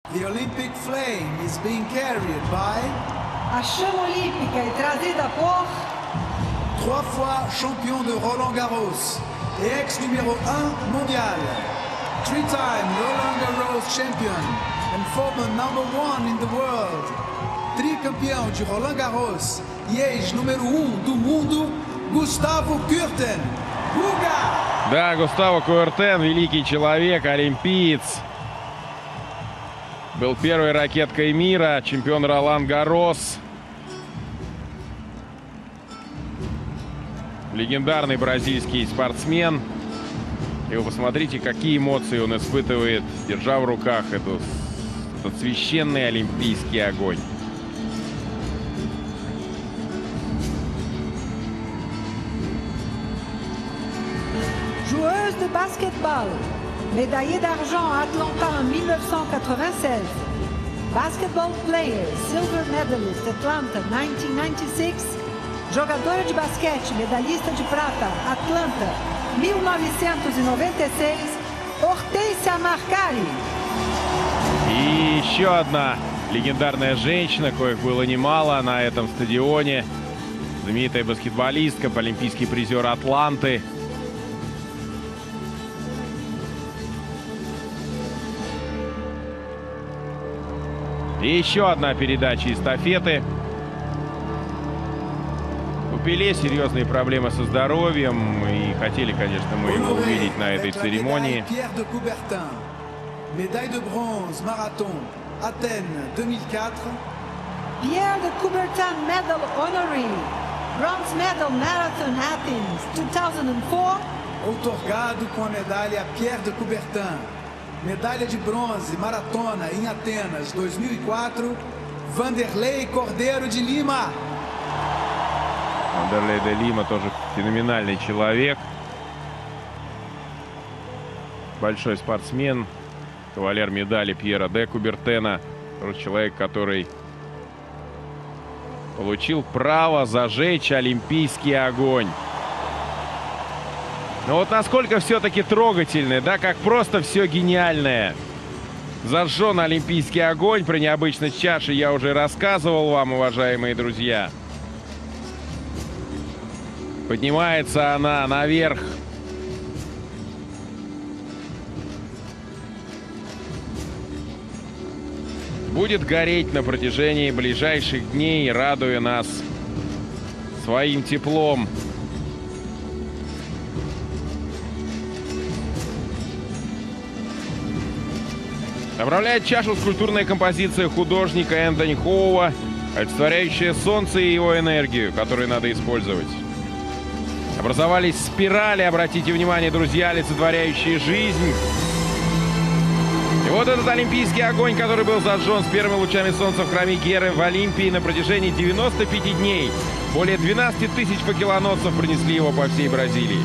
The Olympic flame is being carried by A chama olímpica é trazida por 3 fois champion de Roland Garros et ex-numéro 1 mondial, 3-time Roland Garros champion and former number 1 in the world, tricampeão de Roland Garros e ex-número 1 do mundo, Gustavo Kuerten. Guga! Да, Густаво Куертен, великий человек, олимпиец. Был первой ракеткой мира, чемпион Ролан Гаррос. Легендарный бразильский спортсмен. И вы посмотрите, какие эмоции он испытывает, держа в руках этот священный олимпийский огонь. joueuse de basketball, médaillée d'argent à Atlanta en 1996. Basketball player, silver medalist Atlanta 1996. Jogadora de basquete, medalhista de prata, Atlanta 1996. Hortência Marcari. И еще одна легендарная женщина, коих было немало на этом стадионе. Знаменитая баскетболистка, олимпийский призер Атланты. И еще одна передача эстафеты. У Пеле серьезные проблемы со здоровьем. И хотели, конечно, мы его увидеть на этой церемонии. Pierre de Coubertin, médaille de bronze marathon Athènes 2004. Pierre de Coubertin Medal Honorary. Bronze Medal Marathon Athens 2004. Outorgado com a medalha Pierre de Coubertin, medalha de bronze maratona em Atenas 2004, Vanderlei Cordeiro de Lima. Вандерлей де Лима тоже феноменальный человек. Большой спортсмен. Кавалер медали Пьера де Кубертена. Тоже человек, который получил право зажечь олимпийский огонь. Но вот насколько все-таки трогательное, да, как просто все гениальное. Зажжен олимпийский огонь при необычной чаше, я уже рассказывал вам, уважаемые друзья. Поднимается она наверх. Будет гореть на протяжении ближайших дней, радуя нас своим теплом. Направляет чашу скульптурная композиция художника Энтони Хоува, олицетворяющая солнце и его энергию, которую надо использовать. Образовались спирали, обратите внимание, друзья, олицетворяющие жизнь. И вот этот олимпийский огонь, который был зажжен с первыми лучами солнца в храме Геры в Олимпии на протяжении 95 дней. Более 12 тысяч факелоносцев принесли его по всей Бразилии.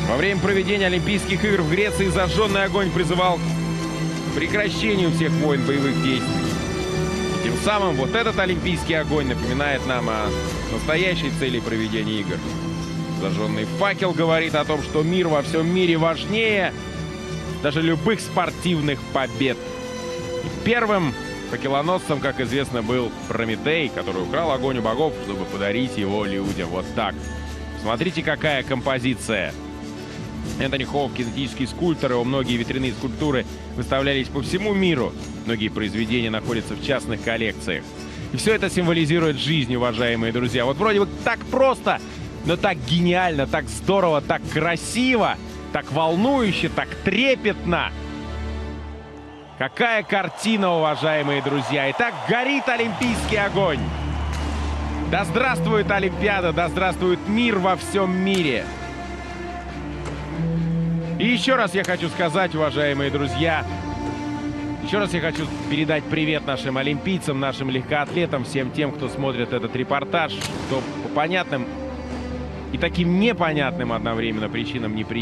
Во время проведения Олимпийских игр в Греции зажженный огонь призывал к прекращению всех войн, боевых действий. И тем самым вот этот олимпийский огонь напоминает нам о настоящей цели проведения игр. Зажженный факел говорит о том, что мир во всем мире важнее даже любых спортивных побед. И первым факелоносцем, как известно, был Прометей, который украл огонь у богов, чтобы подарить его людям. Вот так. Смотрите, какая композиция. Энтони Хоув, кинетический скульптор, его многие ветряные скульптуры выставлялись по всему миру. Многие произведения находятся в частных коллекциях. И все это символизирует жизнь, уважаемые друзья. Вот вроде бы так просто, но так гениально, так здорово, так красиво, так волнующе, так трепетно. Какая картина, уважаемые друзья. Итак, горит олимпийский огонь. Да здравствует Олимпиада, да здравствует мир во всем мире. И еще раз я хочу сказать, уважаемые друзья, еще раз я хочу передать привет нашим олимпийцам, нашим легкоатлетам, всем тем, кто смотрит этот репортаж, кто по понятным и таким непонятным одновременно причинам не приехал.